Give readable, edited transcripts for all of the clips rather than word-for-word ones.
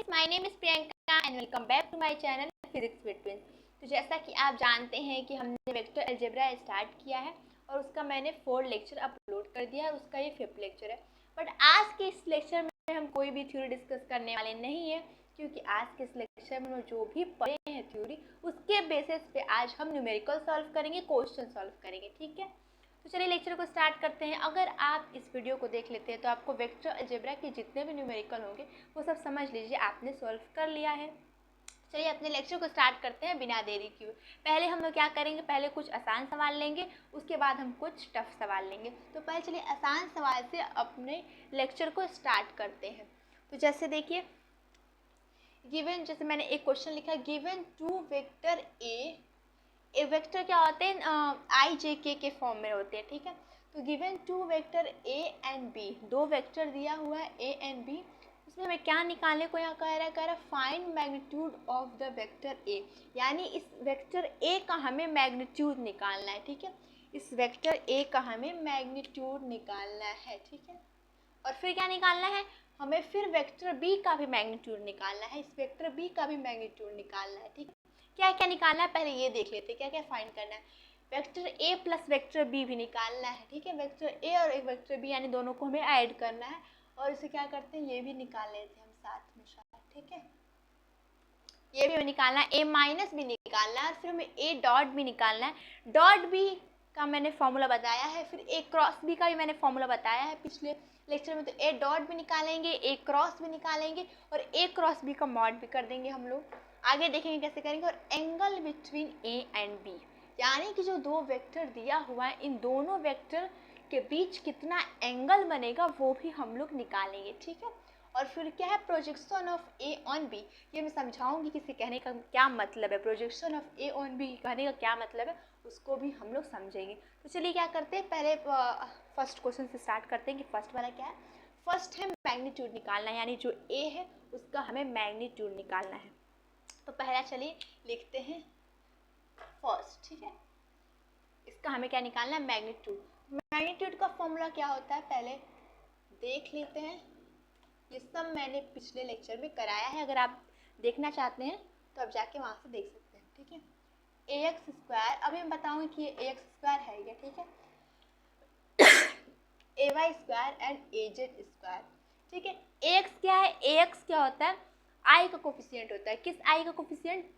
My name is Priyanka and welcome back to my channel physics with twins. तो जैसा कि आप जानते हैं कि हमने वेक्टर अलजेब्रा स्टार्ट किया है और उसका मैंने 4 लेक्चर अपलोड कर दिया है, उसका ये 5th लेक्चर है। बट आज के इस लेक्चर में हम कोई भी थ्योरी डिस्कस करने वाले नहीं है, क्योंकि आज के इस लेक्चर में जो भी पढ़े हैं थ्योरी, उसके बेसिस पे आज हम न्यूमेरिकल सॉल्व करेंगे, क्वेश्चन सॉल्व करेंगे। ठीक है, तो चलिए लेक्चर को स्टार्ट करते हैं। अगर आप इस वीडियो को देख लेते हैं तो आपको वेक्टर अलजेब्रा के जितने भी न्यूमेरिकल होंगे वो सब समझ लीजिए आपने सॉल्व कर लिया है। चलिए अपने लेक्चर को स्टार्ट करते हैं बिना देरी किए। पहले हम लोग क्या करेंगे, पहले कुछ आसान सवाल लेंगे, उसके बाद हम कुछ टफ सवाल लेंगे। तो पहले चलिए आसान सवाल से अपने लेक्चर को स्टार्ट करते हैं। तो जैसे देखिए, गिवन, जैसे मैंने एक क्वेश्चन लिखा है, given two vector A vector क्या होते हैं, आई जे के फॉर्म में होते हैं। ठीक है, तो given two vector A and B, दो वेक्टर दिया हुआ है ए एंड बी, उसमें हमें क्या निकालने को यहाँ कह रहा है find magnitude of the vector A, यानी इस वेक्टर ए का हमें मैग्नीट्यूड निकालना है। ठीक है, इस वेक्टर ए का हमें मैग्नीट्यूड निकालना है। ठीक है, और फिर क्या निकालना है, हमें फिर वेक्टर बी का भी मैग्नीट्यूड निकालना है, इस वेक्टर बी का भी मैग्नीट्यूड निकालना है। ठीक है, क्या क्या निकालना है पहले ये देख लेते हैं, क्या क्या फाइंड करना है। Vector A plus vector B भी निकालना है। ठीक है, वेक्टर ए और एक वेक्टर बी यानी दोनों को हमें ऐड करना है, और इसे क्या करते हैं, ये भी निकाल लेते हैं हम साथ में शायद। ठीक है, ये भी हमें निकालना है, ए माइनस भी निकालना है, और फिर हमें ए डॉट भी निकालना है। डॉट बी का मैंने फॉर्मूला बताया है, फिर ए क्रॉस बी का भी मैंने फॉर्मूला बताया है पिछले लेक्चर में। तो ए डॉट भी निकालेंगे, ए क्रॉस भी निकालेंगे, और ए क्रॉस बी का मॉड भी कर देंगे हम लोग। आगे देखेंगे कैसे करेंगे। और angle between A and B, यानी कि जो दो वेक्टर दिया हुआ है, इन दोनों वेक्टर के बीच कितना एंगल बनेगा वो भी हम लोग निकालेंगे। ठीक है, और फिर क्या है, projection of A on B, ये मैं समझाऊंगी कि इसे कहने का क्या मतलब है। Projection of A on B कहने का क्या मतलब है उसको भी हम लोग समझेंगे। तो चलिए क्या करते हैं, पहले फर्स्ट क्वेश्चन से स्टार्ट करते हैं कि फर्स्ट वाला क्या है। फर्स्ट है मैग्नीट्यूड निकालना है, यानी जो ए है उसका हमें मैग्नीट्यूड निकालना है। तो पहला चलिए लिखते हैं फर्स्ट। ठीक है, इसका हमें क्या निकालना है, मैग्नीट्यूड। मैग्नीट्यूड का फॉर्मूला क्या होता है पहले देख लेते हैं। ये सब मैंने पिछले लेक्चर में कराया है, अगर आप देखना चाहते हैं तो आप जाके वहाँ से देख सकते हैं। ठीक है, ए एक्स स्क्वायर, अभी मैं बताऊँगी कि ये ए एक्स स्क्वायर है क्या। ठीक है, A Y square and A Z square. ठीक है, ए एक्स क्या है, ए एक्स क्या होता है, आई का कोफिशिएंट होता है। किस आई का कोफिशिएंट,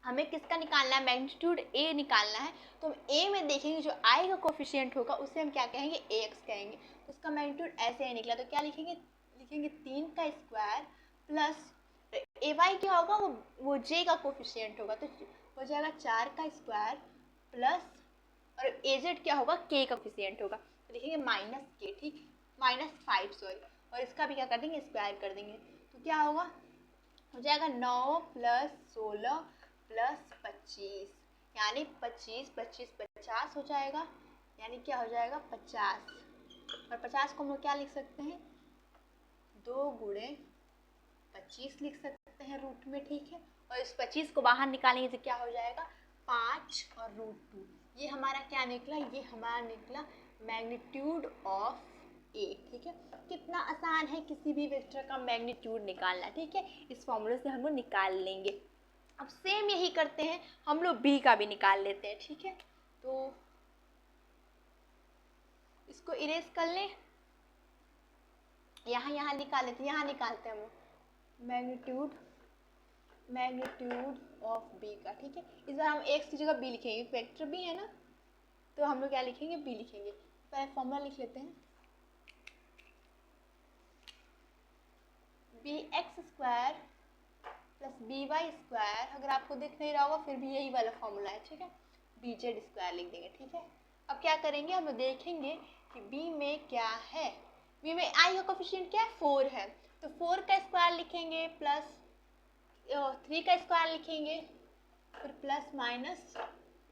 हमें किसका निकालना है, मैग्नीट्यूड ए निकालना है। तो हम ए में देखेंगे जो आई का कोफिशिएंट होगा उसे हम क्या कहेंगे, ए एक्स कहेंगे। तो उसका मैग्नीट्यूड ऐसे ही निकला, तो क्या लिखेंगे, लिखेंगे 3 का स्क्वायर प्लस ए वाई क्या होगा, वो जे का कोफिशिएंट होगा, तो हो जाएगा 4 का स्क्वायर प्लस, और ए जेड क्या होगा, के का कोफिशिएंट होगा, तो लिखेंगे माइनस के। ठीक, -5 सॉरी, और इसका भी क्या कर देंगे, स्क्वायर कर देंगे। तो क्या होगा, हो जाएगा 9 प्लस 16 प्लस 25, यानी 25 25 50 हो जाएगा, यानी क्या हो जाएगा 50। और 50 को हम लोग क्या लिख सकते हैं, 2 गुणे 25 लिख सकते हैं रूट में। ठीक है, और इस 25 को बाहर निकालेंगे तो क्या हो जाएगा 5 और √2। ये हमारा क्या निकला, ये हमारा निकला मैग्नीट्यूड ऑफ ए। ठीक है, कितना आसान है किसी भी वेक्टर का मैग्नीट्यूड निकालना। ठीक है, इस फॉर्मूले से हम लोग निकाल लेंगे। अब सेम यही करते हैं, हम लोग बी का भी निकाल लेते हैं। ठीक है, तो इसको इरेज कर लें, यहाँ निकाल लेते हैं, यहाँ निकालते हैं हम लोग मैग्नीट्यूड ऑफ बी का। ठीक है, इस बार हम एक्स की जगह बी लिखेंगे, वेक्टर बी है ना, तो हम लोग क्या लिखेंगे, बी लिखेंगे। पहले फॉर्मूला लिख लेते हैं, B X square plus B Y square, अगर आपको दिख नहीं रहा होगा फिर भी यही वाला फॉर्मूला है। ठीक है, बी जेड स्क्वायर लिख देंगे। ठीक है, अब क्या करेंगे, हम देखेंगे कि बी में क्या है। बी में आई का कोफिशिएंट क्या है, 4 है, तो 4 का स्क्वायर लिखेंगे प्लस 3 का स्क्वायर लिखेंगे, फिर प्लस माइनस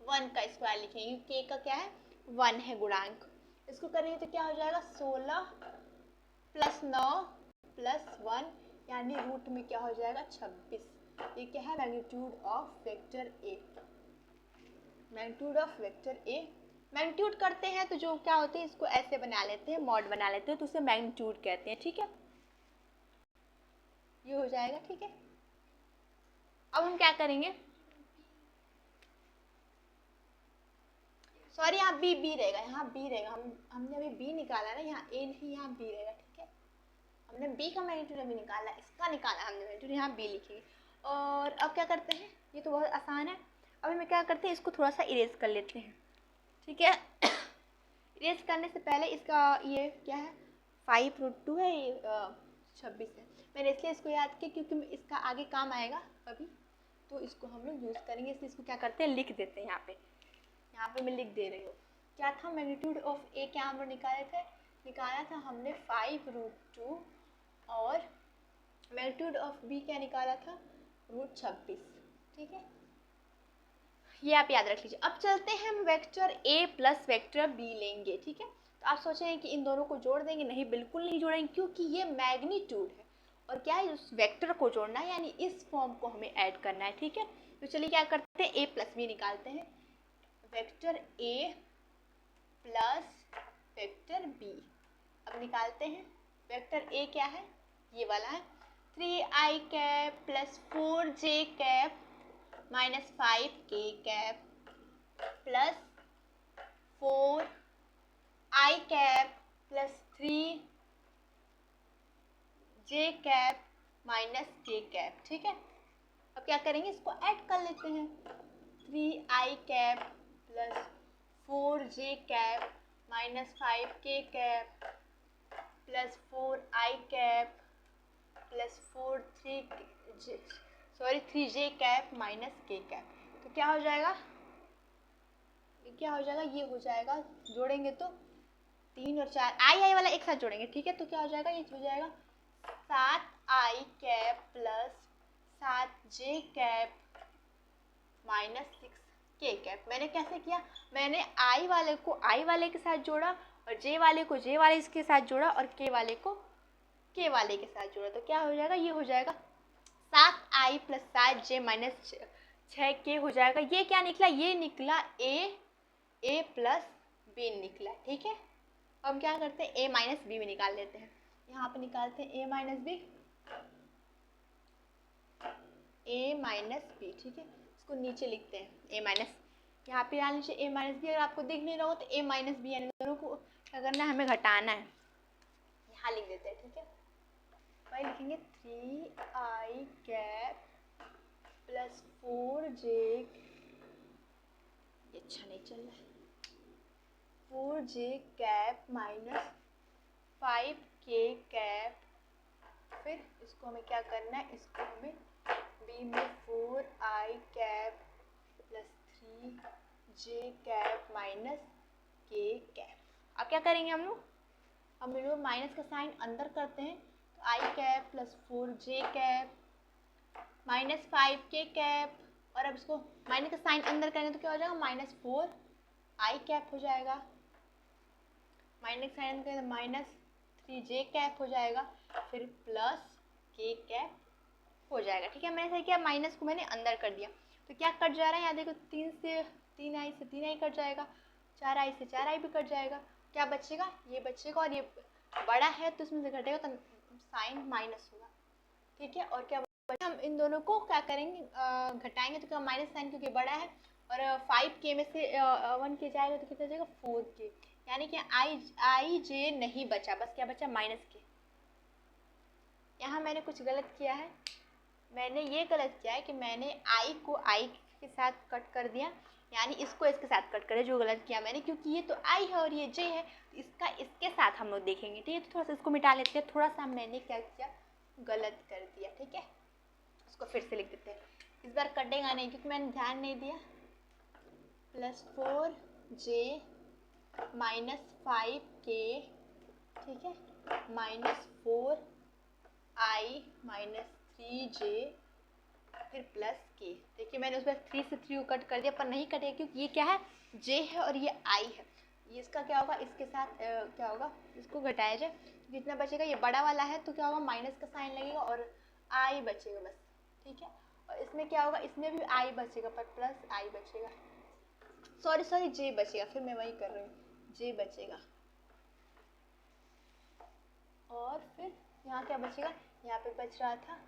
1 का स्क्वायर लिखेंगे, के का क्या है 1 है गुणांक। इसको करेंगे तो क्या हो जाएगा 16 प्लस 9 प्लस 1, यानी रूट में क्या हो जाएगा 26। ये क्या है, magnitude of vector A. Magnitude of vector A, magnitude करते हैं तो जो क्या होते हैं, इसको ऐसे बना लेते हैं, मॉड बना लेते हैं, तो उसे मैग्नीट्यूड कहते हैं। ठीक है, ये हो जाएगा, ठीक है। अब हम क्या करेंगे, सॉरी यहाँ बी रहेगा, यहाँ बी रहेगा, हमने अभी बी निकाला ना, यहाँ ए नहीं यहाँ बी रहेगा, ठीक है। हमने बी का मैग्नीट्यूड अभी निकाला, इसका निकाला हमने मैग्नीट्यूड, यहाँ बी लिखेंगे। और अब क्या करते हैं, ये तो बहुत आसान है। अब हमें क्या करते हैं, इसको थोड़ा सा इरेज कर लेते हैं, ठीक है। इरेज करने से पहले इसका ये क्या है, 5√2 है, ये 26 है। मैंने इसलिए इसको याद किया क्योंकि इसका आगे काम आएगा अभी, तो इसको हम लोग यूज़ करेंगे, इसलिए इसको क्या करते हैं, लिख देते हैं यहाँ पे मैं लिख दे रही हूँ। क्या था मैग्नीट्यूड ऑफ ए, क्या हम लोग निकाला था हमने 5√2, और मैग्नीट्यूड ऑफ बी क्या निकाला था, √26, ठीक है। ये आप याद रख लीजिए। अब चलते हैं हम vector A plus vector B लेंगे, ठीक है। तो आप सोच रहे हैं कि इन दोनों को जोड़ देंगे, नहीं बिल्कुल नहीं जोड़ेंगे, क्योंकि ये मैग्नीट्यूड है और क्या है, उस वेक्टर को जोड़ना है, यानी इस फॉर्म को हमें ऐड करना है, ठीक है। तो चलिए क्या करते हैं, ए प्लस बी निकालते हैं, vector A plus vector B. अब निकालते हैं, वेक्टर ए क्या है, ये वाला है, 3i cap plus 4j cap minus 5k cap plus 4i cap plus 3j cap minus k cap, ठीक है। अब क्या करेंगे, इसको ऐड कर लेते हैं, 3i cap plus 4j cap minus 5k cap plus 4i cap plus 3j cap minus k cap. तो क्या हो जाएगा, ये हो जाएगा, जोड़ेंगे तो 3 और 4 आई वाला एक साथ जोड़ेंगे, ठीक है। तो क्या हो जाएगा, ये हो जाएगा 7i cap plus 7j cap minus 6k cap. मैंने कैसे किया, मैंने आई वाले को आई वाले के साथ जोड़ा, और जे वाले को जे वाले के साथ जोड़ा, और के वाले को के वाले के साथ जोड़ा। तो क्या हो जाएगा, ये हो जाएगा 7i plus 7j minus 6k हो जाएगा। ये क्या निकला, ये निकला ए प्लस बी निकला, ठीक है। अब हम क्या करते हैं, ए माइनस बी में निकाल लेते हैं, यहाँ पे निकालते हैं ए माइनस बी, ठीक है। इसको नीचे लिखते हैं, ए माइनस, यहाँ पे डाल लीजिए ए माइनस बी। अगर आपको दिख नहीं रहा हो तो ए माइनस बी, यानी दोनों को क्या करना है, हमें घटाना है, यहाँ लिख देते हैं, ठीक है। वही लिखेंगे 3i कैप प्लस 4j, ये अच्छा नहीं चल रहा है, 4j cap minus 5k cap, फिर इसको हमें क्या करना है, इसको हमें बी में 4i cap plus 3j cap minus k cap. अब क्या करेंगे हम लोग माइनस का साइन अंदर करते हैं, तो i cap plus 4j cap minus 5k cap, और अब इसको माइनस का साइन अंदर करेंगे तो क्या हो जाएगा, माइनस 4i कैप हो जाएगा, माइनस साइन अंदर करेंगे तो माइनस 3j कैप हो जाएगा, फिर प्लस k कैप हो जाएगा, ठीक है। मैंने सही किया, माइनस को मैंने अंदर कर दिया, तो क्या कट जा रहा है, यहाँ देखो 3i से 3i कट जाएगा, 4i से 4i भी कट जाएगा, क्या बचेगा, ये बचेगा, और ये बड़ा है तो इसमें से घटेगा तो साइन माइनस होगा, ठीक है। और क्या हम इन दोनों को क्या करेंगे, घटाएंगे तो क्या, माइनस साइन क्योंकि बड़ा है, और 5k में से 1k जाएगा तो कितना जाएगा, 4k, यानी कि आई जे नहीं बचा, बस क्या बचा, माइनस के। यहाँ मैंने कुछ गलत किया है, मैंने ये गलत किया है कि मैंने आई को आई के साथ कट कर दिया, यानी इसको इसके साथ कट करे, जो गलत किया मैंने, क्योंकि ये तो आई है और ये जे है, तो इसका इसके साथ हम लोग देखेंगे, ठीक है। तो थोड़ा सा इसको मिटा लेते हैं, थोड़ा सा मैंने क्या किया, गलत कर दिया, ठीक है। इसको फिर से लिख देते हैं, इस बार कटेगा नहीं क्योंकि मैंने ध्यान नहीं दिया, प्लस 4j माइनस 5k, ठीक है, माइनस 4i माइनस 3j, फिर प्लस k। देखिए मैंने उस बार 3 से 3 को कट कर दिया, पर नहीं कटेगा क्योंकि ये क्या है, j है और ये i है। ये इसका क्या होगा, इसके साथ क्या होगा, इसको घटाया जाए, जितना बचेगा ये बड़ा वाला है तो क्या होगा, माइनस का साइन लगेगा और i बचेगा बस, ठीक है। और इसमें क्या होगा, इसमें भी i बचेगा पर प्लस i बचेगा, सॉरी j बचेगा, फिर मैं वही कर रही हूँ, j बचेगा, और फिर यहाँ क्या बचेगा, यहाँ पे बच रहा था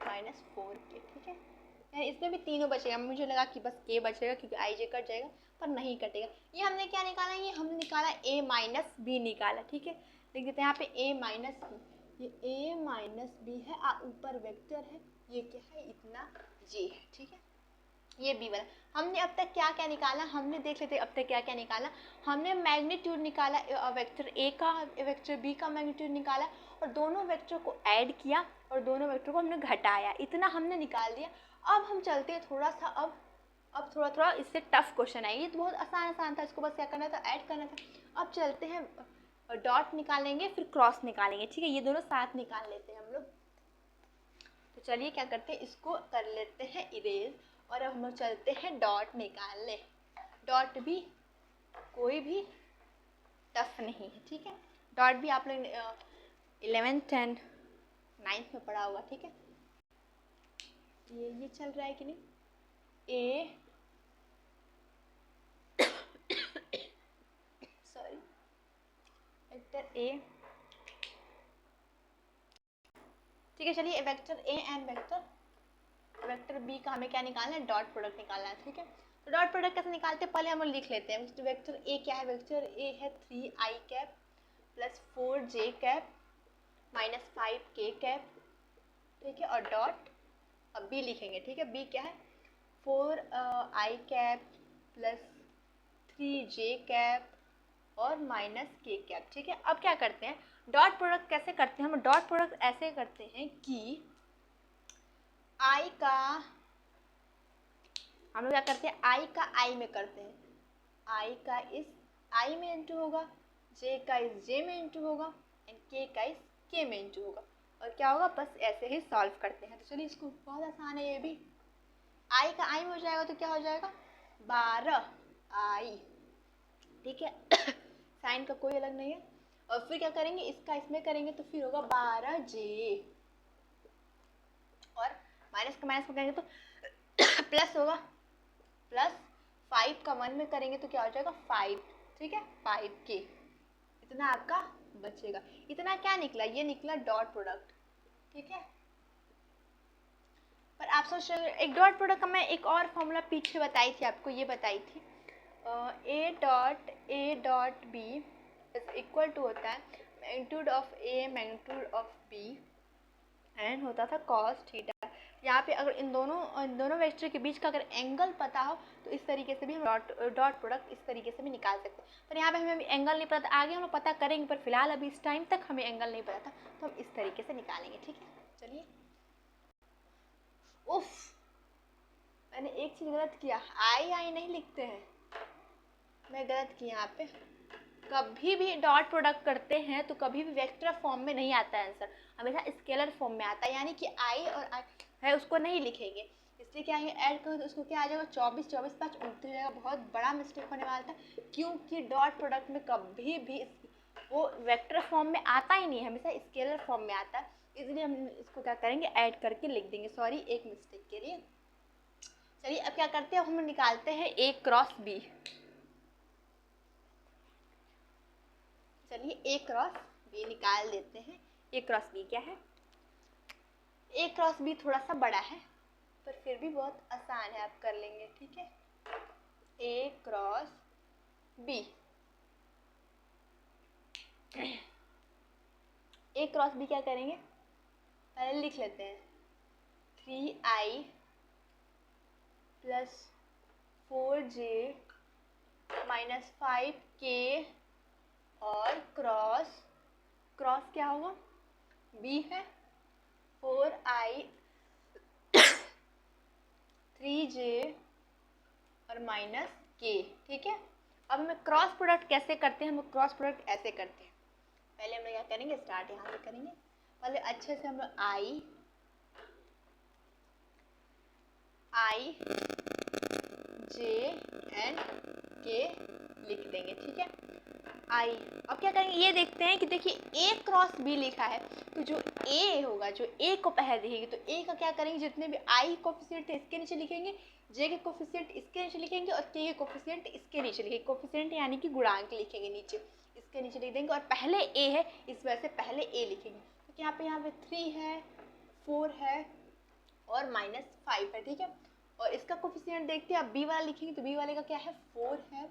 -4k, ठीक है। यानी इसमें भी तीनों बचेगा, मुझे लगा कि बस k बचेगा क्योंकि i j कट जाएगा, पर नहीं कटेगा। ये हमने क्या निकाला, ये हमने निकाला a माइनस बी निकाला, ठीक है। लिख देते हैं यहाँ पे a माइनस बी, ये a माइनस बी है, ऊपर वेक्टर है, ये क्या है, इतना j है, ठीक है। ये बी वाला हमने अब तक क्या क्या निकाला, हमने देख लेते अब तक क्या क्या निकाला। हमने मैग्नीट्यूड निकाला वेक्टर ए का, वेक्टर बी का मैग्नीट्यूड निकाला, और दोनों वेक्टर को ऐड किया और दोनों वेक्टर को हमने घटाया, इतना हमने निकाल दिया। अब हम चलते हैं थोड़ा सा, अब थोड़ा थोड़ा इससे टफ क्वेश्चन है। ये तो बहुत आसान था, इसको बस क्या करना था, ऐड करना था। अब चलते हैं डॉट निकालेंगे, फिर क्रॉस निकालेंगे, ठीक है। ये दोनों साथ निकाल लेते हैं हम लोग। तो चलिए क्या करते हैं, इसको कर लेते हैं इरेज, और अब हम लोग चलते हैं डॉट निकालने। डॉट भी कोई भी टफ नहीं है, ठीक है। डॉट भी आप लोग 11th and 9th में पढ़ा होगा, ठीक है। ये चल रहा है कि नहीं, ए सॉरी वेक्टर ए, ठीक है। चलिए vector A and vector B का हमें क्या निकालना है, डॉट प्रोडक्ट निकालना है, ठीक है। तो डॉट प्रोडक्ट कैसे निकालते हैं, पहले हम लोग लिख लेते हैं। वेक्टर ए क्या है, वेक्टर ए है 3i cap plus 4j cap minus 5k cap, ठीक है। और डॉट अब बी लिखेंगे, ठीक है। बी क्या है, 4i cap plus 3j cap और माइनस k कैप, ठीक है। अब क्या करते हैं, डॉट प्रोडक्ट कैसे करते हैं, हम डॉट प्रोडक्ट ऐसे करते हैं कि i का हम लोग क्या करते हैं, i का i में करते हैं, i का इस i में इंटू होगा, j का इस j में इंटू होगा, एंड k का इस k में इंटू होगा, और क्या होगा, बस ऐसे ही सॉल्व करते हैं। तो चलिए इसको, बहुत आसान है ये भी। i का i में हो जाएगा तो क्या हो जाएगा, 12i, ठीक है। साइन का कोई अलग नहीं है। और फिर क्या करेंगे, इसका इसमें करेंगे तो फिर होगा 12j, और माइनस का माइनस में करेंगे तो प्लस होगा, प्लस 5 का 1 में करेंगे तो क्या हो जाएगा 5, ठीक है, 5k, इतना आपका बचेगा। इतना क्या निकला, ये निकला डॉट प्रोडक्ट, ठीक है। पर आप सोच रहे एक डॉट प्रोडक्ट का मैं एक और फॉर्मूला पीछे बताई थी आपको, ये बताई थी A dot B is equal to होता है magnitude of A magnitude of B and होता था कॉस थीटा। यहाँ पे अगर इन दोनों वेक्टर के बीच का अगर एंगल पता हो तो इस तरीके से भी हम डॉट प्रोडक्ट इस तरीके से भी निकाल सकते हैं। पर यहाँ पे हमें एंगल नहीं पता था, आगे हम लोग पता करेंगे, पर फिलहाल अभी इस टाइम तक हमें एंगल नहीं पता था, तो हम इस तरीके से निकालेंगे, ठीक है। चलिए, उफ, मैंने एक चीज़ गलत किया, आई नहीं लिखते हैं, मैं गलत की यहाँ पे। कभी भी डॉट प्रोडक्ट करते हैं तो कभी भी वेक्टर फॉर्म में नहीं आता है आंसर, हमेशा स्केलर फॉर्म में आता है, यानी कि आई और आई है उसको नहीं लिखेंगे। इसलिए क्या है, ऐड करो तो उसको क्या आ जाएगा 24 24 5 29 हो जाएगा, बहुत बड़ा मिस्टेक होने वाला था, क्योंकि डॉट प्रोडक्ट में कभी भी वो वेक्टर फॉर्म में आता ही नहीं है, हमेशा स्केलर फॉर्म में आता है। इसलिए हम इसको क्या करेंगे, ऐड करके लिख देंगे, सॉरी एक मिस्टेक के लिए। चलिए अब क्या करते हैं, हम निकालते हैं ए क्रॉस बी। चलिए ए क्रॉस बी निकाल देते हैं। ए क्रॉस बी क्या है, ए क्रॉस बी थोड़ा सा बड़ा है पर फिर भी बहुत आसान है, आप कर लेंगे, ठीक है। ए क्रॉस बी, ए क्रॉस बी क्या करेंगे, पहले लिख लेते हैं 3i plus 4j minus 5k और क्रॉस क्या होगा, b है 4i 3j और माइनस k, ठीक है। अब हमें क्रॉस प्रोडक्ट कैसे करते हैं, हम क्रॉस प्रोडक्ट ऐसे करते हैं। पहले हम लोग क्या करेंगे, स्टार्ट यहाँ से करेंगे, पहले अच्छे से हम लोग i j एंड k लिख देंगे, ठीक है। आई, अब क्या करेंगे, ये देखते हैं कि देखिए ए क्रॉस बी लिखा है, तो जो ए होगा, जो ए को पहले दिखेगी, तो ए का क्या करेंगे, जितने भी आई कोफिशिएंट है इसके नीचे लिखेंगे, जे के कोफिशिएंट इसके नीचे लिखेंगे और के कोफिशिएंट इसके नीचे लिखेंगे। कोफिशिएंट यानी कि गुणांक लिखेंगे नीचे, इसके नीचे लिख देंगे, और पहले ए है इस वजह से पहले ए लिखेंगे, क्योंकि यहाँ पे 3 है 4 है और -5 है, ठीक है। और इसका कोफिशिएंट देखते हैं, अब बी वाला लिखेंगे तो बी वाले का क्या है 4 है,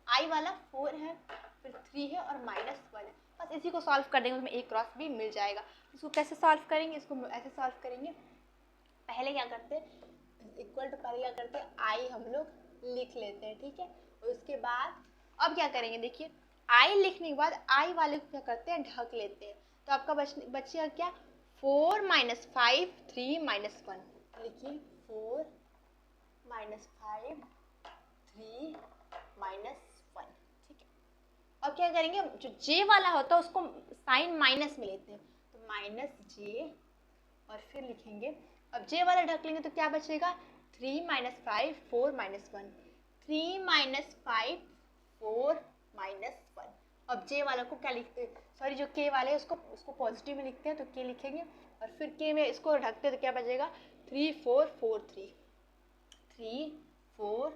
आई वाला 4 है, फिर 3 है और -1 है। बस इसी को सॉल्व कर देंगे, उसमें ए क्रॉस बी मिल जाएगा। इसको कैसे सॉल्व करेंगे, इसको ऐसे सॉल्व करेंगे। पहले क्या करते हैं, इक्वल टू पहले क्या करते हैं, आई हम लोग लिख लेते हैं, ठीक है। और उसके बाद अब क्या करेंगे, देखिए आई लिखने के बाद आई वाले को क्या करते हैं, ढक लेते हैं। तो आपका बचेगा क्या, 4 - 5 3 -1। लिखिए 4 - 5 3 -1, ठीक है। अब क्या करेंगे, जो जे वाला होता है उसको साइन माइनस में लेते हैं, तो -j और फिर लिखेंगे। अब जे वाला ढक लेंगे तो क्या बचेगा, 3 - 5 4 -1, 3 - 5 4 -1। अब जे वाला को क्या लिखते हैं, सॉरी जो के वाले उसको पॉजिटिव में लिखते हैं, तो के लिखेंगे और फिर के में इसको ढकते हैं तो क्या बचेगा, 3 4 4 3 3 4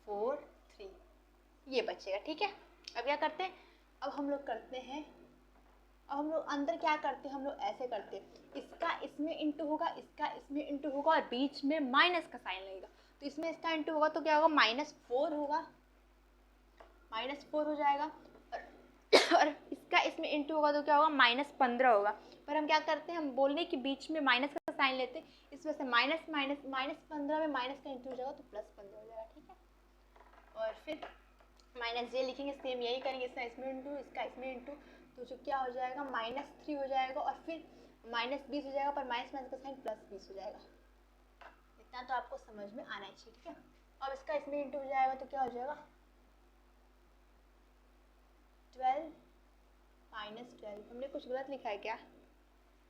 4 3 ये बचेगा, ठीक है। अब क्या करते हैं, अब हम लोग करते हैं, अब हम लोग अंदर क्या करते हैं, हम लोग ऐसे करते हैं, इसका इसमें इंटू होगा, इसका इसमें इंटू होगा और बीच में माइनस का साइन लगेगा। तो इसमें इसका इंटू होगा तो क्या होगा, -4 होगा, -4 हो जाएगा। और इसका इसमें इंटू होगा तो क्या होगा, -15 होगा। पर हम क्या करते हैं, हम बोलने कि बीच में माइनस का साइन लेते हैं, इस वजह से -15 में माइनस का इंटू हो जाएगा तो +15 हो जाएगा, ठीक है। और फिर -j लिखेंगे, सेम यही करेंगे, इसका इसमें इंटू इसका इसमें इंटू, तो जो क्या हो जाएगा -3 हो जाएगा और फिर -20 हो जाएगा, पर माइनस का साइन +20 हो जाएगा। इतना तो आपको समझ में आना चाहिए, ठीक है। अब इसका इसमें इंटू हो जाएगा तो क्या हो जाएगा, 12 -12। हमने कुछ गलत लिखा है क्या,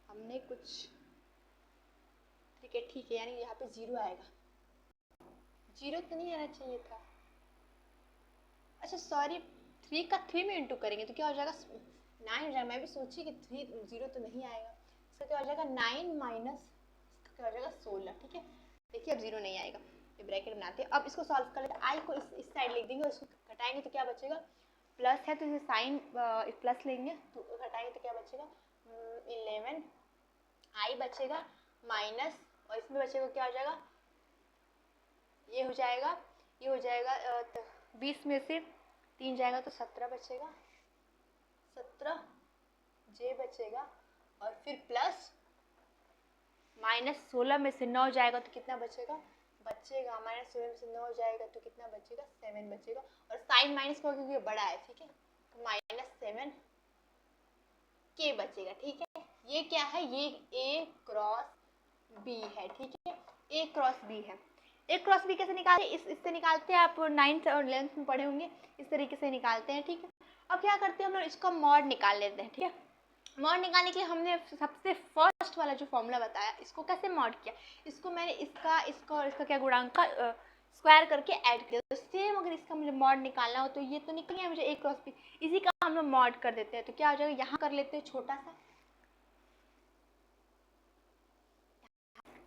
हमने कुछ, ठीक है, यानी यहाँ पे 0 आएगा, 0 तो नहीं आना चाहिए था। अच्छा सॉरी, 3 का 3 में इंटू करेंगे तो क्या हो जाएगा, 9 हो जाएगा। मैं भी सोची कि 3 0 तो नहीं आएगा, इसका क्या हो जाएगा 9 माइनस इसका क्या हो जाएगा 16, ठीक है। देखिए अब 0 नहीं आएगा, ये ब्रैकेट बनाते हैं। अब इसको सॉल्व कर लेते हैं, आई को इस साइड लिख देंगे और इसको घटाएंगे तो क्या बचेगा, प्लस है तो इसे साइन प्लस लेंगे तो घटाएंगे तो क्या बचेगा 11 आई बचेगा माइनस, और इसमें बचेगा क्या हो जाएगा, ये हो जाएगा 20 में से 3 जाएगा तो 17 बचेगा, 17 जे बचेगा और फिर प्लस -16 में से 9 जाएगा तो कितना बचेगा, -16 में से 9 जाएगा तो कितना बचेगा 7 बचेगा। और साइन माइनस का क्योंकि ये बड़ा है, ठीक है, तो -7 के बचेगा, ठीक है। ये क्या है, ये ए क्रॉस बी है, ठीक है, ए क्रॉस बी है। ए क्रॉस बी कैसे निकालते हैं, इससे निकालते हैं, आप 9th और 11th में पढ़े होंगे, इस तरीके से निकालते हैं, ठीक है। अब क्या करते हैं हम लोग, इसका मॉड निकाल लेते हैं, ठीक है। मॉड निकालने के लिए हमने सबसे फर्स्ट वाला जो फॉर्मूला बताया, इसको कैसे मॉड किया, इसको मैंने इसका और इसका क्या गुणांक का स्क्वायर करके ऐड किया। तो सेम अगर इसका मुझे मॉड निकालना हो तो ये तो निकल गया मुझे ए क्रॉस बी, इसी का हम लोग मॉड कर देते हैं तो क्या हो जाएगा, यहाँ कर लेते हैं छोटा सा,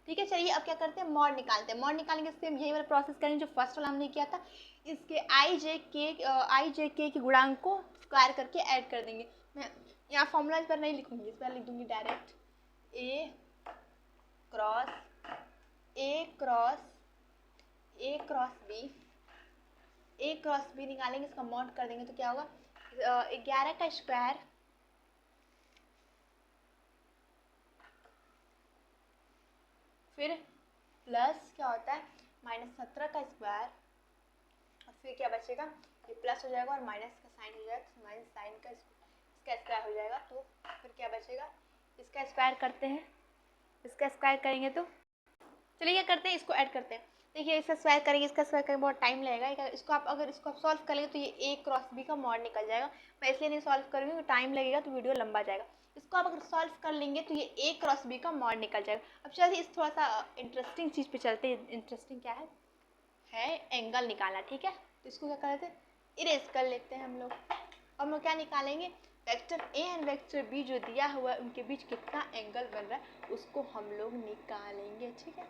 ठीक है। चलिए अब क्या करते हैं, मॉड निकालते हैं। मॉड निकालेंगे सेम यही वाला प्रोसेस करेंगे जो फर्स्ट वाला हमने किया था, इसके आई जे के गुणांक को स्क्वायर करके ऐड कर देंगे। मैं यहाँ फॉर्मूला इस पर नहीं लिखूंगी, इस पर लिख दूंगी डायरेक्ट ए क्रॉस बी निकालेंगे, इसका मॉड कर देंगे तो क्या होगा, 11 का स्क्वायर फिर प्लस क्या होता है -17 का स्क्वायर और फिर क्या बचेगा, ये प्लस हो जाएगा और माइनस का साइन हो जाएगा, तो माइनस साइन का इसका स्क्वायर हो जाएगा, तो फिर क्या बचेगा, इसका स्क्वायर करते हैं, इसका स्क्वायर करेंगे तो चलिए क्या करते हैं, इसको ऐड करते हैं। देखिए इसका स्क्वायर करेंगे, इसका स्क्वायर करेंगे बहुत टाइम लगेगा, इसको आप अगर इसको आप सॉल्व कर लेंगे तो ये ए क्रॉस बी का मॉड निकल जाएगा। मैं इसलिए नहीं सॉल्व करूँगी, तो टाइम लगेगा तो वीडियो लंबा जाएगा। इसको आप अगर सॉल्व कर लेंगे तो ये ए क्रॉस बी का मॉड निकल जाएगा। अब चलिए इस थोड़ा सा इंटरेस्टिंग चीज़ पे चलते हैं। इंटरेस्टिंग क्या है एंगल निकालना, ठीक है। तो इसको क्या कर लेते हैं, इरेज कर लेते हैं हम लोग। हम लोग क्या निकालेंगे, vector A and vector B जो दिया हुआ है उनके बीच कितना एंगल बन रहा है उसको हम लोग निकालेंगे, ठीक है।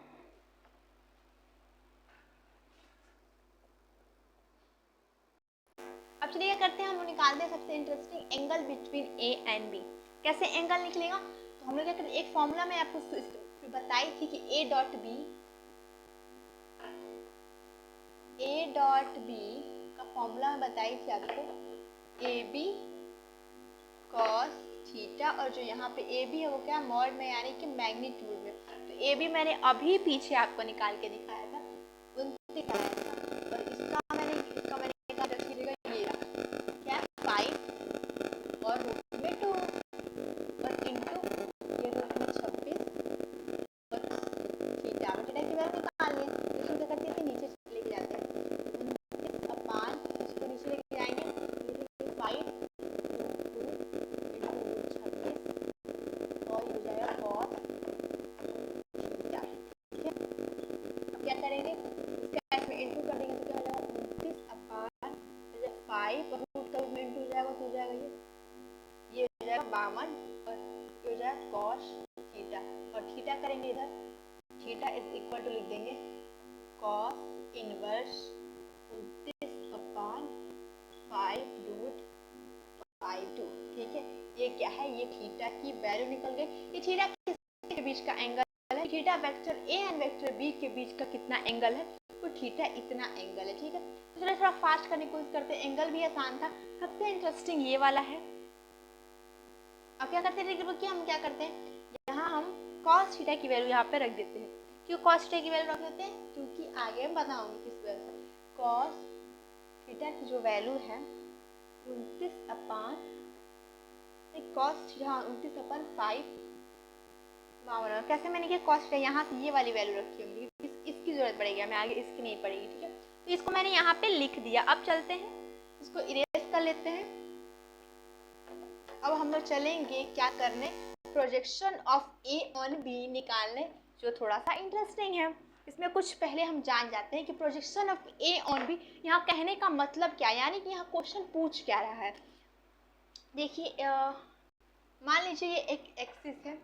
अब चलिए क्या करते हैं, हम लोग निकालते हैं सबसे interesting angle between A and B. कैसे एंगल निकलेगा, तो हम लोग क्या करते, एक फॉर्मूला मैं आपको बताई थी कि ए डॉट बी का फॉर्मूला मैं बताई थी आपको, ए बी कॉस थीटा, और जो यहाँ पे ए बी है वो क्या, मॉड में यानी कि मैग्नीट्यूड में। तो ए बी मैंने अभी पीछे आपको निकाल के दिखाया था, 29 आया था, और इसका मैंने कहा रख लीजिएगा, ये रहा क्या 5 और रूट में 2 और इंटू ये रूट में 26 और थीटा में थीटा की वैल्यू निकाल लिया। इसको क्या करते थे, नीचे लेके जाते हैं, 29 अपान इसको नीचे लेके जाएंगे, 5 और हो जाएगा cos थीटा। ठीक है, अब क्या करेंगे, इसका इसमें इंटू कर देंगे तो क्या हो जाएगा 29 अपान 5 और रूट का रूट में इंटू हो जाएगा तो हो जाएगा ये हो जाएगा 52 और ये हो जाएगा cos थीटा, और थीटा करेंगे इधर, थीटा इज इक्वल टू लिख देंगे cos इनवर्स 29 अपान 5 रूट 5/2। ठीक है, ये क्या है, ये थीटा की वैल्यू निकल गई। ये थीटा के बीच का एंगल है, theta vector A and vector B के बीच का कितना एंगल है, तो थीटा इतना एंगल है। ठीक है, तो चलिए थोड़ा फास्ट करने की कोशिश करते हैं, एंगल भी आसान था। सबसे इंटरेस्टिंग ये वाला है। अब क्या करते हैं, हम क्या करते हैं, यहाँ हम cos थीटा की वैल्यू यहाँ पे रख देते हैं। क्यों cos थीटा की वैल्यू रख देते हैं, क्योंकि आगे मैं बताऊंगी किस वजह से। cos थीटा की जो वैल्यू है 29 अपान cos थीटा 29 अपान 5, कैसे मैंने किया, cos थीटा यहाँ से ये वाली वैल्यू रखी होगी, इसकी जरूरत पड़ेगी हमें आगे, इसकी नहीं पड़ेगी। ठीक है, तो इसको मैंने यहाँ पे लिख दिया। अब चलते हैं, इसको इरेज कर लेते हैं। अब हम लोग चलेंगे क्या करने, projection of A on B निकालने, जो थोड़ा सा इंटरेस्टिंग है। इसमें कुछ पहले हम जान जाते हैं कि projection of A on B यहाँ कहने का मतलब क्या है, यानी कि यहाँ क्वेश्चन पूछ क्या रहा है। देखिए मान लीजिए ये एक एक्सिस है,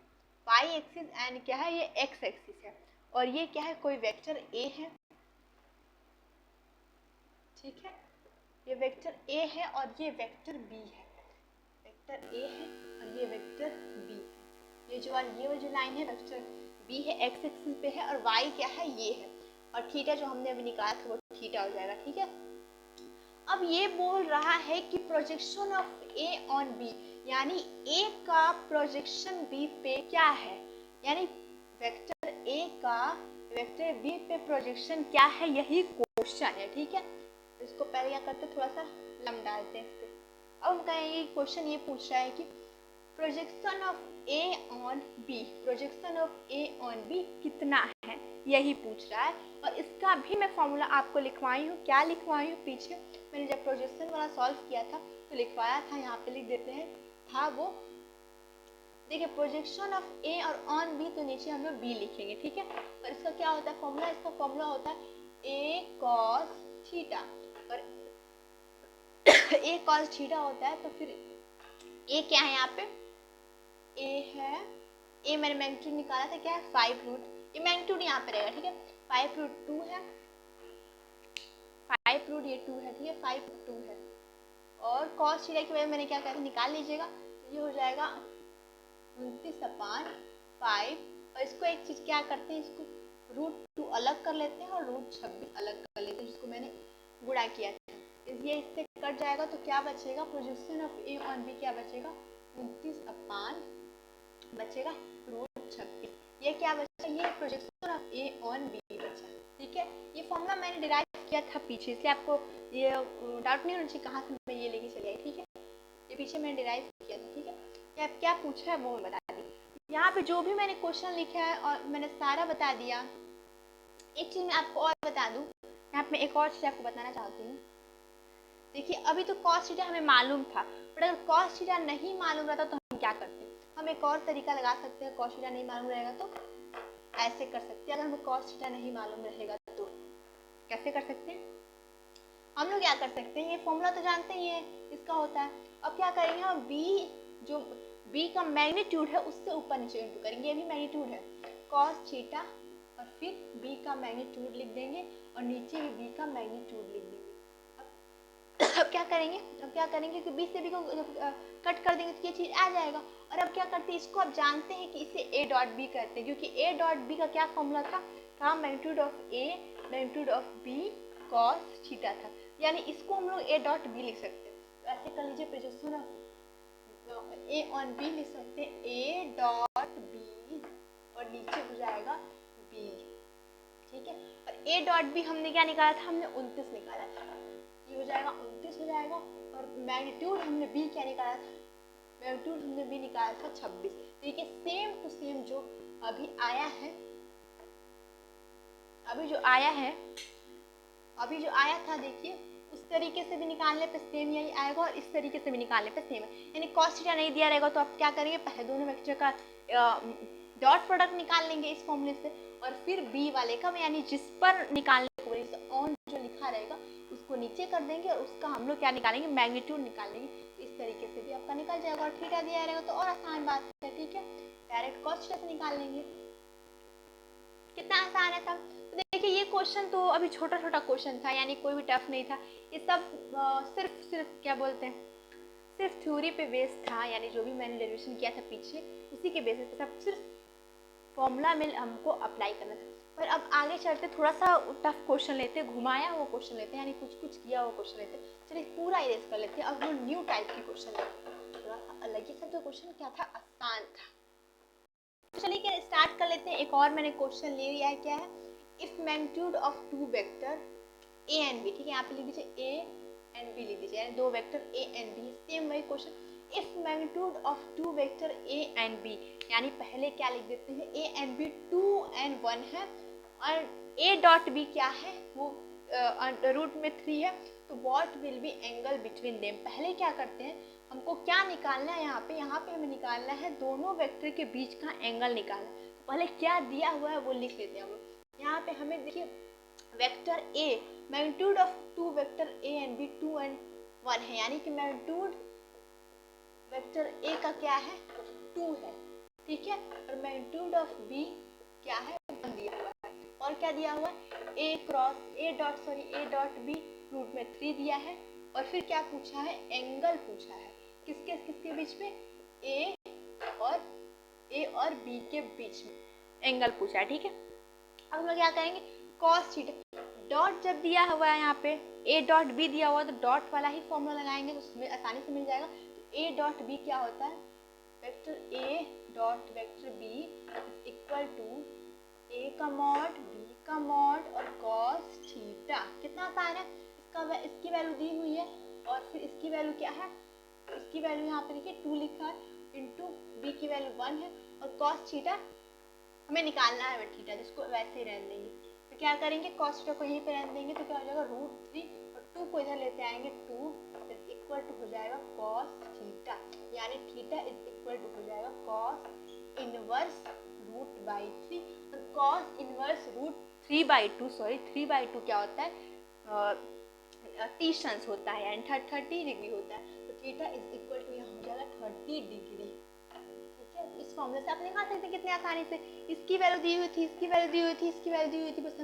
वाई एक्सिस, एंड क्या है, ये एक्स एक्सिस है, और ये क्या है, कोई वेक्टर ए है। ठीक है, ये वेक्टर ए है और ये वेक्टर बी है, वेक्टर ए है और ये वेक्टर बी है। ये जो लाइन है वेक्टर बी है, एक्स एक्सिस पे है, और वाई क्या है, ये है, और थीटा जो हमने अभी निकाला था वो थीटा हो जाएगा। ठीक है, अब ये बोल रहा है कि projection of A on B, यानी ए का प्रोजेक्शन बी पे क्या है, यानी वेक्टर ए का वेक्टर बी पे प्रोजेक्शन क्या है, यही क्वेश्चन है। ठीक है, इसको पहले क्या करते, थोड़ा सा लम डालते हैं इस पे। अब हम कहेंगे क्वेश्चन ये पूछ रहा है कि projection of A on B, projection of A on B कितना है, यही पूछ रहा है। और इसका भी मैं फॉर्मूला आपको लिखवाई हूँ। क्या लिखवाई हूँ, पीछे मैंने जब प्रोजेक्शन वाला सॉल्व किया था तो लिखवाया था, यहाँ पे लिख देते हैं, था वो। देखिए प्रोजेक्शन ऑफ ए और ऑन बी, तो नीचे हम लोग बी लिखेंगे। ठीक है, और इसका क्या होता है फॉर्मूला, इसका फॉर्मूला होता है ए कॉस थीटा, और ए कॉस थीटा होता है, तो फिर ए क्या है, यहाँ पे ए है, ए मैंने मैग्नीट्यूड निकाला था, क्या है 5 रूट, ये मैग्नीट्यूड यहाँ पे रहेगा। ठीक है, 5 रूट 2 है, 5 रूट ये 2 है। ठीक है, 5 रूट 2 है, और कॉस थीटा की वजह मैंने क्या कहा था, निकाल लीजिएगा, तो ये हो जाएगा 29 अपान 5, और इसको एक चीज क्या करते हैं, इसको रूट 2 अलग कर लेते हैं और रूट 26 अलग कर लेते हैं, जिसको मैंने गुणा किया था। ये इससे कट जाएगा तो क्या बचेगा, projection of A on B क्या बचेगा, 29 अपान बचेगा रूट 26, ये क्या बचा, ये projection of A on B बचा। ठीक है, ये फॉर्मूला मैंने डिराइव किया था पीछे, इसलिए आपको ये डाउट नहीं होना चाहिए कहाँ से मैं ये लेके चली आई। ठीक है, ये पीछे मैंने डिराइव किया था। ठीक है, क्या पूछा है वो मैं बता दी, यहाँ पे जो भी मैंने क्वेश्चन लिखा है और मैंने सारा बता दिया। एक चीज मैं आपको और बता दूं, यहाँ पे मैं एक और चीज आपको बताना चाहती हूँ। देखिए अभी तो cos थीटा हमें मालूम था, बट अगर cos थीटा नहीं मालूम रहता तो हम क्या करते, हम एक और तरीका लगा सकते हैं। cos थीटा नहीं मालूम रहेगा तो ऐसे कर सकते हैं, अगर हमें cos थीटा नहीं मालूम रहेगा तो कैसे कर सकते हैं, हम लोग क्या कर सकते हैं, ये फॉर्मूला तो जानते ही है इसका होता है। अब क्या करेंगे, हम b जो b का मैग्नीट्यूड है उससे ऊपर नीचे इंटू करेंगे, ये भी मैग्नीट्यूड है cos थीटा, और फिर b का मैग्नीट्यूड लिख देंगे और नीचे भी b का मैग्नीट्यूड लिख देंगे। अब क्या करेंगे कि b से b को कट कर देंगे तो ये चीज आ जाएगा, और अब क्या करते हैं, इसको आप जानते हैं कि इसे ए डॉट बी करते हैं, क्योंकि ए डॉट बी का क्या फॉर्मूला था magnitude of A magnitude of B cos theta था, यानी इसको हम लोग ए डॉट बी लिख सकते हैं। तो ऐसे कर लीजिए projection of A on B लिख सकते हैं ए डॉट बी और नीचे हो जाएगा बी, ठीक है। और ए डॉट बी हमने क्या निकाला था, हमने 29 निकाला था, ये हो जाएगा 29 हो जाएगा। और मैग्नीट्यूड हमने बी क्या निकाला था, मैग्नीट्यूड हमने बी निकाला था 26। देखिए सेम टू सेम जो अभी आया है, अभी जो आया था देखिए उस तरीके से भी निकालने पे सेम यही आएगा और इस तरीके से भी निकालने पे सेम है। यानी कॉस थीटा नहीं दिया रहेगा तो आप क्या करेंगे, पहले दोनों वेक्टर का डॉट प्रोडक्ट निकाल लेंगे इस फॉर्मूले से, और फिर बी वाले का यानी जिस पर निकालने को बोले ऑन जो लिखा रहेगा उसको नीचे कर देंगे और उसका हम लोग क्या निकालेंगे, मैग्नीट्यूड निकाल लेंगे। तो इस तरीके से भी आपका निकल जाएगा। और थीटा दिया रहेगा तो और आसान बात है, ठीक है, डायरेक्ट कॉस थीटा से निकाल लेंगे। कितना आसान है सब। तो देखिए ये क्वेश्चन तो अभी छोटा छोटा क्वेश्चन था, यानी कोई भी टफ नहीं था। ये सब सिर्फ क्या बोलते हैं, सिर्फ थ्योरी पे बेस था, यानी जो भी मैंने डेरिवेशन किया था पीछे उसी के बेसिस पे सब सिर्फ फॉर्मूला में हमको अप्लाई करना था। पर अब आगे चलते थोड़ा सा टफ क्वेश्चन लेते, घुमाया हुआ क्वेश्चन लेते, यानी कुछ किया हुआ क्वेश्चन लेते। चलिए पूरा इरेज कर लेते हैं। अब वो न्यू टाइप की क्वेश्चन लेते, थोड़ा सा अलग ही सब। जो क्वेश्चन क्या था, आसान था। तो चलिए स्टार्ट कर लेते हैं। एक और मैंने क्वेश्चन ले लिया है, क्या है, if magnitude of two vector A and B, ठीक है, यहाँ पे लिख दीजिए ए एंड बी लिख दीजिए, यानी दो vector A and B, same वही question. If magnitude of two vector A and B, यानी पहले क्या लिख देते हैं, ए एंड बी 2 and 1 है और ए डॉट बी क्या है, वो रूट में 3 है, तो what will be angle between them. पहले क्या करते हैं, हमको क्या निकालना है, यहाँ पे हमें निकालना है दोनों वेक्टर के बीच का एंगल निकालना है। तो पहले क्या दिया हुआ है वो लिख लेते हैं हम लोग। यहाँ पे हमें देखिए vector A, magnitude of two vector A and B 2 and 1 है, यानी कि मैग्नीट्यूड वेक्टर ए का क्या है, 2 है, ठीक है। और मैग्नीट्यूड ऑफ बी क्या है, 1 दिया हुआ है। और क्या दिया हुआ है, ए डॉट बी रूट में 3 दिया है। और फिर क्या पूछा है, एंगल पूछा है, किसके बीच में, ए और बी के बीच में एंगल पूछा है, ठीक है। अब हम लोग क्या करेंगे, कॉस थीटा, डॉट जब दिया हुआ है यहाँ पे ए डॉट बी दिया हुआ है तो डॉट वाला ही फॉर्मूला लगाएंगे तो उसमें आसानी से मिल जाएगा। तो ए डॉट बी क्या होता है, vector A dot vector B equal to A का मॉड बी का मॉड और कॉस थीटा। कितना आसान है, इसकी वैल्यू दी हुई है और फिर इसकी वैल्यू क्या है, इसकी वैल्यू यहाँ पे देखिए 2 लिखा है, इंटू बी की वैल्यू 1 है और कॉस थीटा हमें निकालना है थीटा, जिसको वैसे ही रहने देंगे। तो क्या करेंगे, कॉस थीटा को यहीं पे रहने देंगे तो क्या हो जाएगा √3 और 2 को इधर लेते आएंगे, 2 इज इक्वल टू हो जाएगा कॉस थीटा, यानी थीटा इज इक्वल टू हो जाएगा कॉस इनवर्स √3। और कॉस इनवर्स √3/2 3/2 क्या होता है, टीशंस होता है, यानी 30 डिग्री होता है। तो थीटा इज इक्वल टू यहाँ हो जाएगा 30 डिग्री, ठीक है। इस फॉर्मूले से आप निकाल सकते हैं कितने आसानी से। इसकी वैल्यू दी हुई थी, इसकी वैल्यू दी हुई थी, इसकी वैल्यू दी हुई थी, बस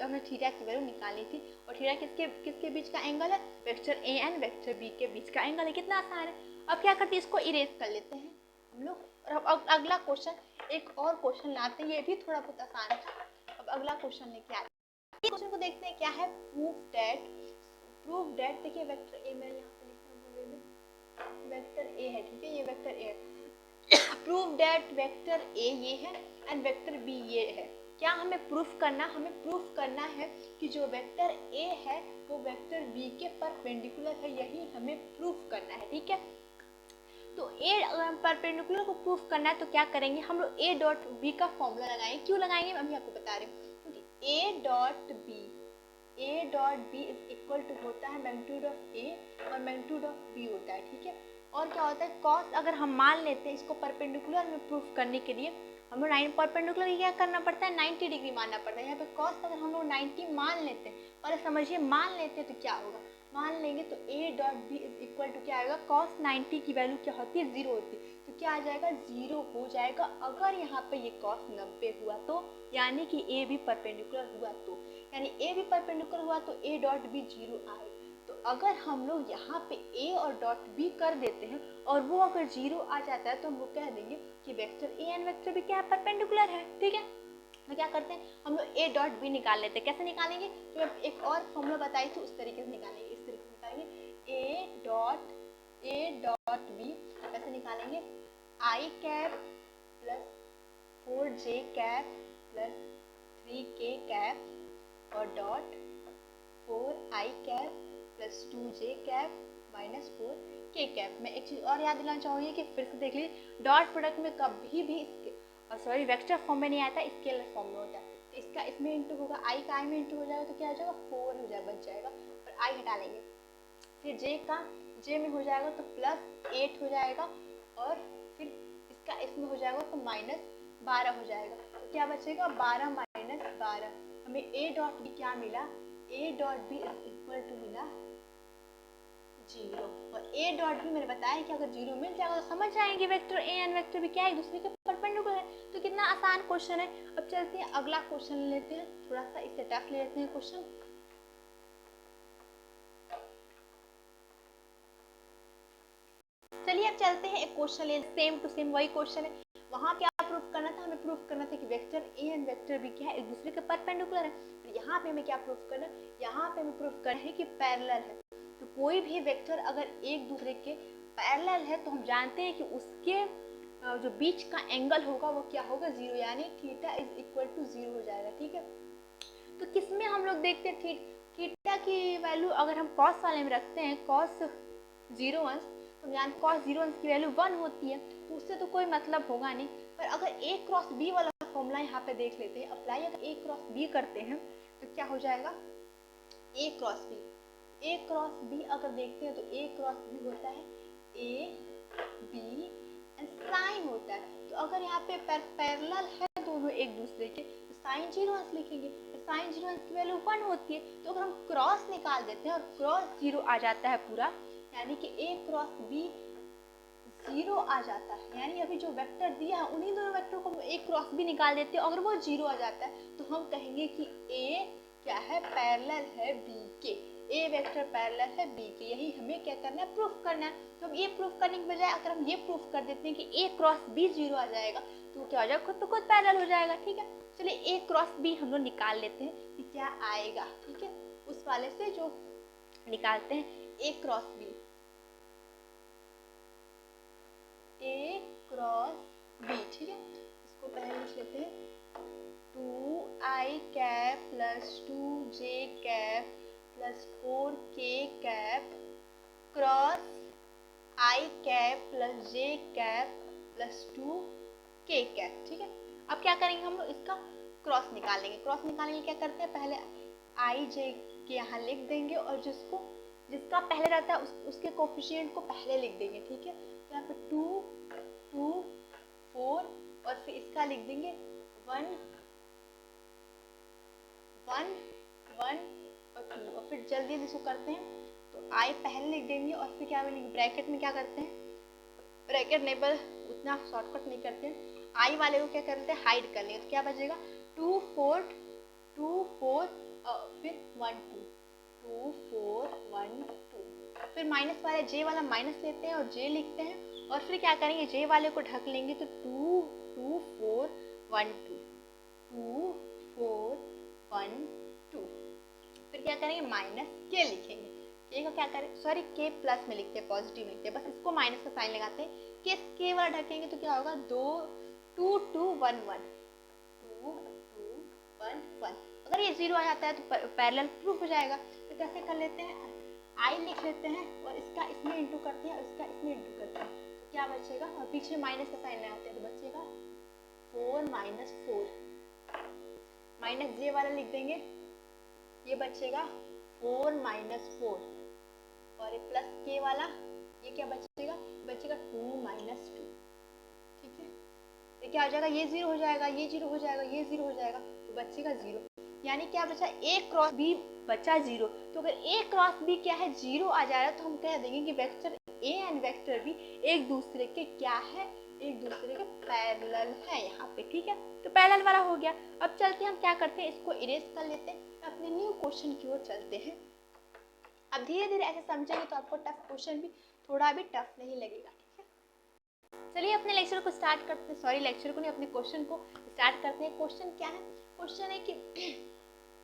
हमें थीटा की वैल्यू निकालनी थी। और थीटा किसके बीच का एंगल है, vector A and vector B के बीच का एंगल है। कितना आसान है। अब क्या करते हैं, इसको इरेज कर लेते हैं हम लोग। और अब अगला क्वेश्चन, एक और क्वेश्चन लाते हैं, ये भी थोड़ा बहुत आसान था। अब अगला क्वेश्चन लेके आते हैं, क्वेश्चन को देखते हैं क्या है, प्रूफ दैट देखिए वेक्टर ए, मैंने यहाँ पे लिखा है वेक्टर ए है, ठीक है, ये वेक्टर ए है। प्रूफ दैट वेक्टर ए ये है एंड वेक्टर बी ये है। क्या हमें प्रूफ करना, हमें प्रूफ करना है कि जो वेक्टर ए है वो वेक्टर बी के परपेंडिकुलर है, यही हमें प्रूफ करना है, ठीक है। तो ए परपेंडिकुलर को प्रूफ करना है तो क्या करेंगे, हम लोग ए डॉट बी का फॉर्मूला लगाएंगे। क्यों लगाएंगे, मैं अभी आपको बता रही हूँ, क्योंकि A dot B is equal to होता है मैग्नीट्यूड ऑफ ए और मैग्नीट्यूड ऑफ बी होता है, ठीक है। और क्या होता है, कॉस अगर हम मान लेते हैं इसको परपेंडिकुलर में प्रूफ करने के लिए, हम लोग परपेंडिकुलर क्या करना पड़ता है, 90 डिग्री मानना पड़ता है। यहाँ पे कॉस अगर हम लोग 90 मान लेते हैं, और समझिए मान लेते हैं तो क्या होगा, मान लेंगे तो A dot B is equal to क्या आएगा, कॉस 90 की वैल्यू क्या होती है, 0 होती है, तो क्या आ जाएगा, 0 हो जाएगा। अगर यहाँ पे ये कॉस 90 हुआ तो, यानी कि ए भी परपेंडिकुलर हुआ तो, यानी ए भी परपेंडिकुलर हुआ तो ए डॉट बी 0 आएगा। तो अगर हम लोग यहाँ पे ए और डॉट बी कर देते हैं और वो अगर 0 आ जाता है तो हम लोग कह देंगे कि vector A and vector B क्या है, परपेंडिकुलर है। ठीक है, तो क्या करते हैं हम लोग ए डॉट बी निकाल लेते हैं। कैसे निकालेंगे, जो एक और फॉर्मूला बताई थी उस तरीके से निकालेंगे। इस तरीके से निकालेंगे ए डॉट बी। कैसे निकालेंगे, I cap plus 4j cap plus 3k cap और dot 4i cap plus 2j cap minus 4k cap. मैं एक चीज़ और याद दिलाना चाहूँगी कि फिर से देख लीजिए, डॉट प्रोडक्ट में कभी भी वेक्टर फॉर्म में नहीं आता, स्केलर फॉर्म में होता है। तो इसका इसमें इंटू होगा, आई का आई में इंटू हो जाएगा तो क्या हो जाएगा, 4 हो जाएगा, बच जाएगा और आई हटा लेंगे। फिर जे का जे में हो जाएगा तो प्लस 8 हो जाएगा और फिर इसका इसमें हो जाएगा तो माइनस 12 हो जाएगा। तो क्या बचेगा, 12 माइनस 12। हमें ए डॉट बी क्या मिला, A dot B equal to मिला 0। और ए डॉट बी मैंने बताया कि अगर 0 मिल जाएगा तो समझ जाएंगे vector A and vector B क्या है, एक दूसरे के परपेंडिकुलर है। तो कितना आसान क्वेश्चन है। अब चलते हैं अगला क्वेश्चन लेते हैं, थोड़ा सा इससे टफ ले लेते हैं क्वेश्चन। चलिए अब चलते हैं एक क्वेश्चन ले, सेम टू सेम वही क्वेश्चन है। वहाँ क्या प्रूफ करना था, हमें प्रूफ करना था कि vector A and vector B क्या है, एक दूसरे के परपेंडिकुलर है। तो यहाँ पे हमें क्या प्रूफ करना है, यहाँ पे हमें प्रूफ करना है कि पैरेलल है। तो कोई भी वेक्टर अगर एक दूसरे के पैरेलल है तो हम जानते हैं कि उसके जो बीच का एंगल होगा वो क्या होगा, 0, यानी थीटा इज इक्वल टू 0 हो जाएगा। ठीक है, तो किसमें हम लोग देखते हैं थीटा की वैल्यू अगर हम कॉस वाले में रखते हैं, कॉस 0 अंश, तो जानते कॉस 0 अंश की वैल्यू 1 होती है, तो उससे तो कोई मतलब होगा नहीं। पर अगर a क्रॉस b वाला फॉर्मूला यहाँ पे देख लेते हैं, अप्लाई अगर a क्रॉस b करते हैं तो क्या हो जाएगा, a क्रॉस b अगर देखते हैं तो a क्रॉस b होता है a b एंड साइन होता है। तो अगर यहाँ पे पैरेलल है दोनों एक दूसरे के तो साइन 0 अंश लिखेंगे, तो साइन 0 अंश की वैल्यू 1 होती है। तो अगर हम क्रॉस निकाल देते हैं और क्रॉस 0 आ जाता है पूरा, यानी कि a क्रॉस b 0 आ जाता है, यानी अभी जो वेक्टर दिया है उन्हीं दोनों वेक्टर को a क्रॉस b निकाल देते हैं। अगर वो 0 आ जाता है तो हम कहेंगे कि a क्या है, पैरेलल है b के, a वेक्टर पैरेलल है b के। यही हमें क्या करना है, प्रूफ करना है। तो हम ये प्रूफ करने के बजाय अगर हम ये प्रूफ कर देते हैं कि a क्रॉस b 0 आ जाएगा तो क्या हो जाएगा, खुद तो खुद पैरेलल हो जाएगा। ठीक है, चलिए a क्रॉस b हम लोग निकाल लेते हैं कि क्या आएगा। ठीक है, उस वाले से जो निकालते हैं a cross b, a cross b। ठीक है, इसको पहले लिख लेते हैं, 2i cap plus 2j cap plus 4k cap cross i cap plus j cap plus 2k cap. ठीक है, अब क्या करेंगे हम लोग, इसका क्रॉस निकालेंगे। क्रॉस निकालेंगे क्या करते हैं, पहले i j के यहाँ लिख देंगे और जिसका पहले रहता है उसके कोफिशिएंट को पहले लिख देंगे। ठीक है, तो यहाँ पे 2 2 4 और फिर इसका लिख देंगे 1 1 1 और 2 और फिर जल्दी इसको करते हैं तो i पहले लिख देंगे और फिर क्या मिलेंगे, ब्रैकेट में क्या करते हैं, ब्रैकेट नहीं पर उतना शॉर्टकट नहीं करते हैं, i वाले को क्या करते हैं, हाइड कर लेंगे। तो क्या बचेगा, 2 4 फिर 1 2 2 4 1 2, फिर माइनस वाले j वाला माइनस लेते हैं और j लिखते हैं और फिर क्या करेंगे, j वाले को ढक लेंगे तो 2 2 4 1 2 2 4 1 2, फिर क्या करेंगे, माइनस k लिखेंगे। k का क्या करें, सॉरी k प्लस में लिखते हैं, पॉजिटिव लिखते हैं, बस इसको माइनस का साइन लगाते हैं। k वाला ढकेंगे तो क्या होगा, 2 2 2 1 1 2 2 1 1। अगर ये 0 आ जाता है तो पैरेलल प्रूफ हो जाएगा। तो कैसे कर लेते हैं, i लिख लेते हैं और इसका इसमें इंटू करते हैं और इसका इसमें इंटू करते हैं, तो क्या बचेगा, और पीछे माइनस का साइन लगाते हैं तो बचेगा 4 माइनस 4, माइनस j वाला लिख देंगे, ये बचेगा 4 माइनस 4 और ये प्लस k वाला, ये क्या बचेगा, बचेगा 2 माइनस 2। ठीक है, ये क्या हो जाएगा, ये 0 हो जाएगा, ये 0 हो जाएगा, ये 0 हो जाएगा, तो बचेगा 0। यानी क्या बचा, a क्रॉस b बचा 0। तो अगर a क्रॉस b क्या है, 0 आ जा रहा है तो हम कह देंगे कि vector a and vector b एक दूसरे के क्या है, एक दूसरे के पैरेलल है यहाँ पे। ठीक है, तो पैरेलल वाला हो गया। अब चलते हैं हम क्या करते हैं, इसको इरेज कर लेते हैं, अपने न्यू क्वेश्चन की ओर चलते हैं। अब धीरे धीरे ऐसे समझेंगे तो आपको टफ क्वेश्चन भी थोड़ा भी टफ नहीं लगेगा, ठीक है। चलिए अपने लेक्चर को स्टार्ट करते हैं, सॉरी लेक्चर को नहीं, अपने क्वेश्चन को स्टार्ट करते हैं। क्वेश्चन क्या है? क्वेश्चन है कि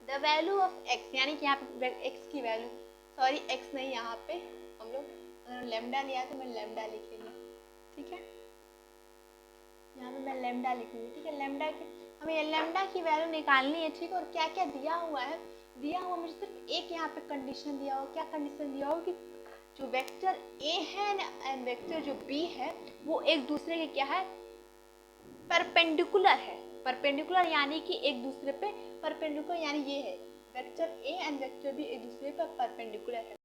द वैल्यू ऑफ एक्स, यानी कि यहाँ पे एक्स की वैल्यू, सॉरी एक्स नहीं, यहाँ पे हम लोग अगर लेमडा लिया तो मैं लेमडा लिखेंगे, ठीक है। यहाँ पे मैं लेमडा लिखूंगी, ठीक है। लेमडा की हमें लेमडा की वैल्यू निकालनी है, ठीक है। और क्या क्या दिया हुआ है? दिया हुआ मुझे सिर्फ एक यहाँ पे कंडीशन दिया हो। क्या कंडीशन दिया हो? कि जो वेक्टर ए है एंड वेक्टर जो बी है वो एक दूसरे के क्या है? परपेंडिकुलर है। परपेंडिकुलर यानी कि एक दूसरे पे परपेंडिकुलर, यानी ये है vector A and vector B एक दूसरे पर परपेंडिकुलर है।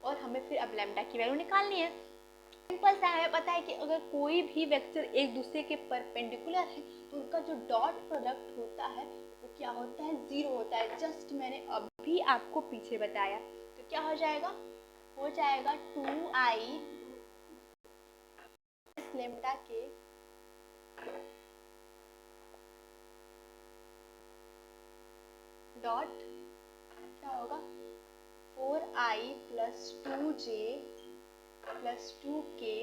और हमें फिर अब लैम्डा की वैल्यू निकालनी है। सिंपल सा हमें पता है कि अगर कोई भी वेक्टर एक दूसरे के परपेंडिकुलर है तो उनका जो डॉट प्रोडक्ट होता है वो क्या होता है? 0 होता है। जस्ट मैंने अभी आपको पीछे बताया। तो क्या हो जाएगा? हो जाएगा 2i लैम्डा के डॉट क्या होगा? 4i plus 2j plus 2k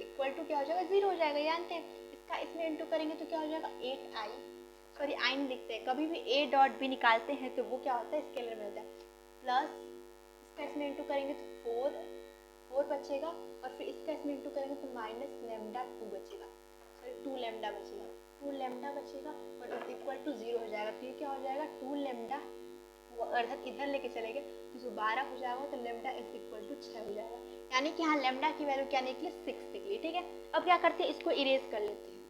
equal to क्या हो जाएगा? 0 हो जाएगा। जानते हैं इसका इसमें इंटू करेंगे तो क्या हो जाएगा? 8i, सॉरी आई नहीं लिखते हैं, कभी भी a डॉट b निकालते हैं तो वो क्या होता है? स्केलर मिलता है। प्लस इसका इसमें इंटू करेंगे तो 4 बचेगा, और फिर इसका इसमें इंटू करेंगे तो माइनस लैम्डा 2 बचेगा, सॉरी 2 लैम्डा बचेगा, 2 लैम्डा बचेगा और इक्वल टू 0 हो जाएगा। तो ये क्या हो जाएगा? 2 लैम्डा, अर्थात इधर लेके चले गए तो जो 12 हो जाएगा तो लैम्डा इज इक्वल टू 6 हो जाएगा। यानी कि यहाँ लैम्डा की वैल्यू क्या निकली? 6 निकली, ठीक है। अब क्या करते हैं? इसको इरेज कर लेते हैं।